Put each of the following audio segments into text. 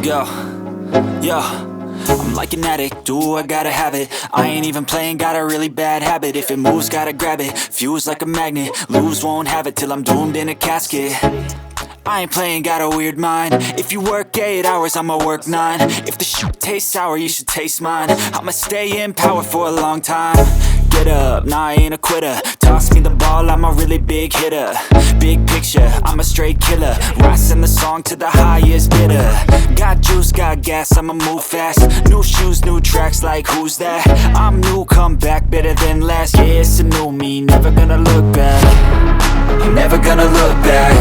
Let's go. Yo, I'm like an addict, do I gotta have it. I ain't even playing, got a really bad habit. If it moves, gotta grab it, fuse like a magnet. Lose, won't have it till I'm doomed in a casket. I ain't playing, got a weird mind. If you work 8 hours, I'ma work 9. If the shit tastes sour, you should taste mine. I'ma stay in power for a long time. Get up, nah, I ain't a quitter. Toss me the ball, I'm a really big hitter. Big picture, I'm a straight killer. Rising the song to the highest bidder. Got juice, got gas, I'ma move fast. New shoes, new tracks, like who's that? I'm new, come back, better than last. Yeah, it's a new me, never gonna look back. I'm never gonna look back.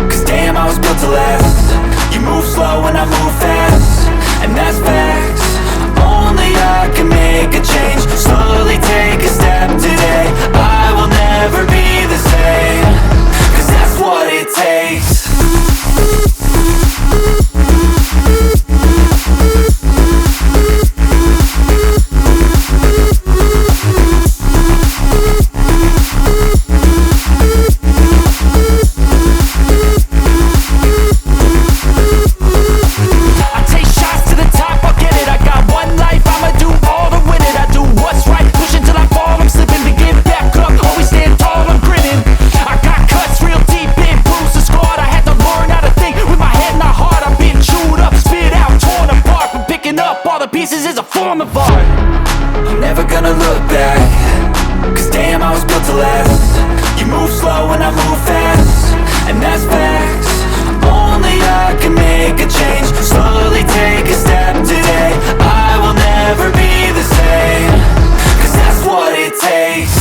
Cause damn, I was built to last. You move slow and I move fast, and that's facts. Only I can make a change. Slowly take a step today. I will never be the same. Cause that's what it takes. Pieces is a form of art. I'm never gonna look back. Cause damn, I was built to last. You move slow and I move fast, and that's facts. Only I can make a change. Slowly take a step today. I will never be the same. Cause that's what it takes.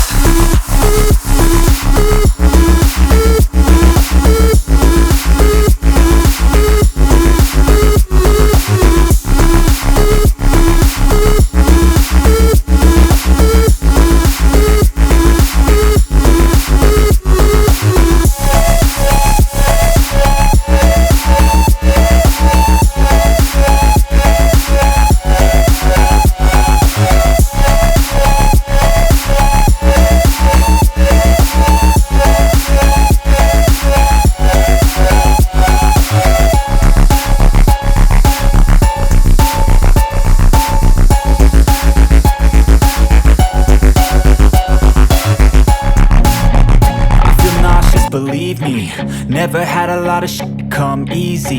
Believe me, never had a lot of shit come easy.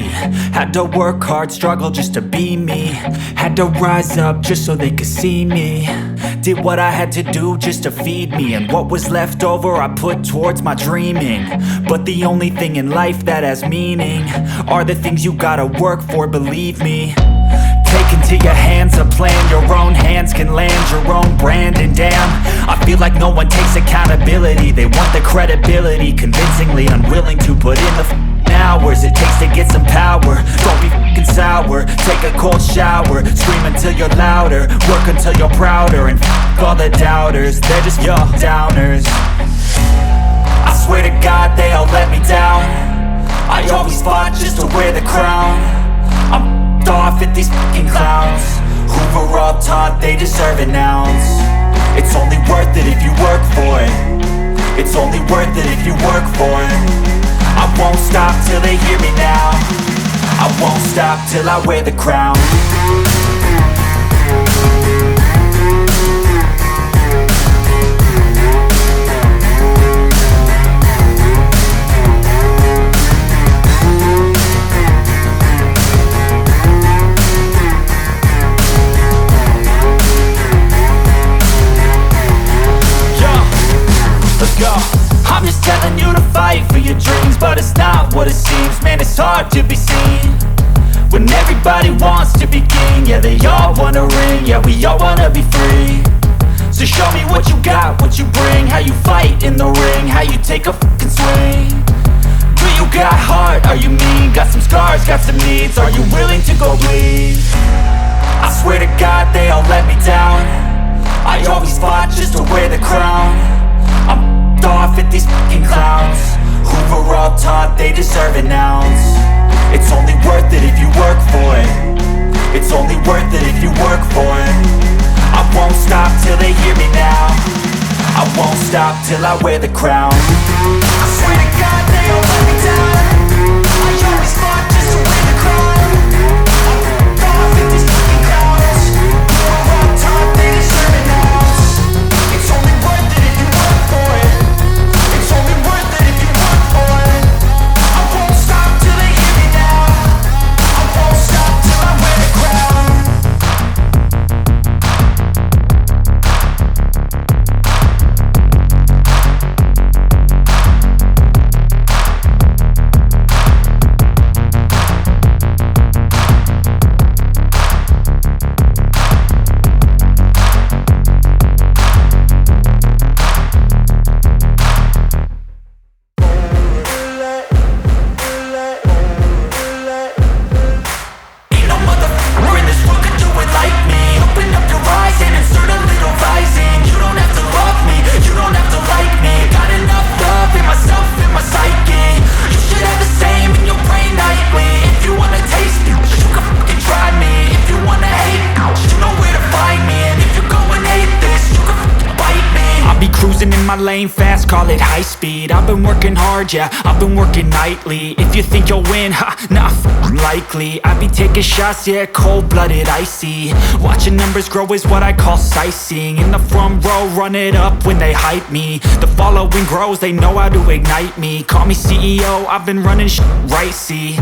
Had to work hard, struggle just to be me. Had to rise up just so they could see me. Did what I had to do just to feed me, and what was left over I put towards my dreaming. But the only thing in life that has meaning are the things you gotta work for, believe me. Take into your hands a plan. Your own hands can land your own brand. And damn, I feel like no one takes accountability. They want the credibility, convincingly unwilling to put in the hours it takes to get some power. Don't be f***ing sour. Take a cold shower. Scream until you're louder. Work until you're prouder. And f*** all the doubters, they're just your downers. I swear to God they all let me down. I always fought just to wear the crown. I'm off at these fucking clowns who were all taught they deserve an ounce. It's only worth it if you work for it. It's only worth it if you work for it. I won't stop till they hear me now. I won't stop till I wear the crown. I'm just telling you to fight for your dreams, but it's not what it seems. Man, it's hard to be seen when everybody wants to be king. Yeah, they all wanna ring, yeah, we all wanna be free. So show me what you got, what you bring, how you fight in the ring, how you take a fucking swing. Do you got heart, are you mean? Got some scars, got some needs, are you willing to go bleed? I swear to God they all let me down. I always fought just to wear the crown. I'm off at these fucking clowns who were all taught they deserve an ounce. It's only worth it if you work for it. It's only worth it if you work for it. I won't stop till they hear me now. I won't stop till I wear the crown. I swear to God they all let me down. I always fought just to win the crown. my lane fast, call it high speed. I've been working hard, yeah, I've been working nightly. If you think you'll win, ha, not likely. I be taking shots, yeah, cold-blooded, icy. Watching numbers grow is what I call sightseeing. In the front row, run it up when they hype me. The following grows, they know how to ignite me. Call me CEO, I've been running right, see.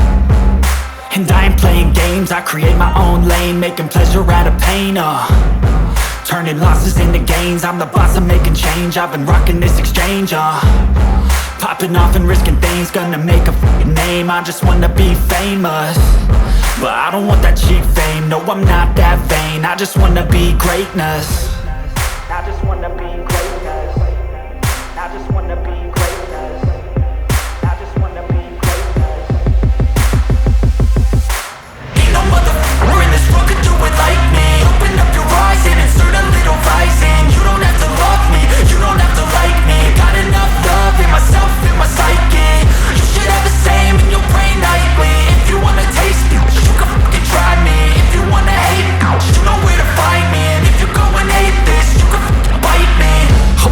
And I ain't playing games, I create my own lane, making pleasure out of pain, turning losses into gains. I'm the boss, I'm making change. I've been rocking this exchange, popping off and risking things. Gonna make a f***ing name. I just wanna be famous, but I don't want that cheap fame. No, I'm not that vain. I just wanna be greatness. I just wanna be greatness. I just wanna be greatness. I just wanna be greatness. Ain't no motherfucker in this world could do it like me. Open up your eyes and insert a little rising. You don't have to love me, you don't have to like me. Got enough love in myself, in my psyche. You should have the same in your brain nightly. If you wanna taste me, you can fucking try me. If you wanna hate me, you know where to find me. And if you go and hate this, you can fucking bite me.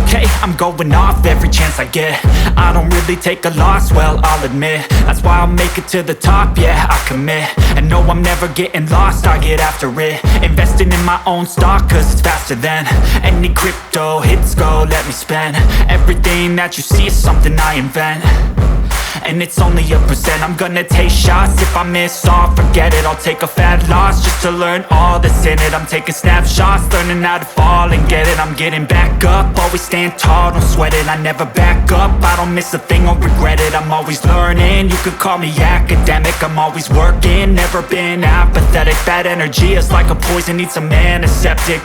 Okay, I'm going off every chance I get. I don't really take a loss, well, I'll admit. That's why I'll make it to the top, yeah, I commit. And no, I'm never getting lost, I get after it. Investing in my own stock, cause it's faster than any crypto hits go, let me spend. Everything that you see is something I invent, and it's only a percent. I'm gonna take shots, if I miss all, forget it. I'll take a fat loss just to learn all that's in it. I'm taking snapshots, learning how to fall and get it. I'm getting back up, always stand tall, don't sweat it. I never back up, I don't miss a thing or regret it. I'm always learning, you could call me academic. I'm always working, never been apathetic. Bad energy is like a poison, needs a antiseptic.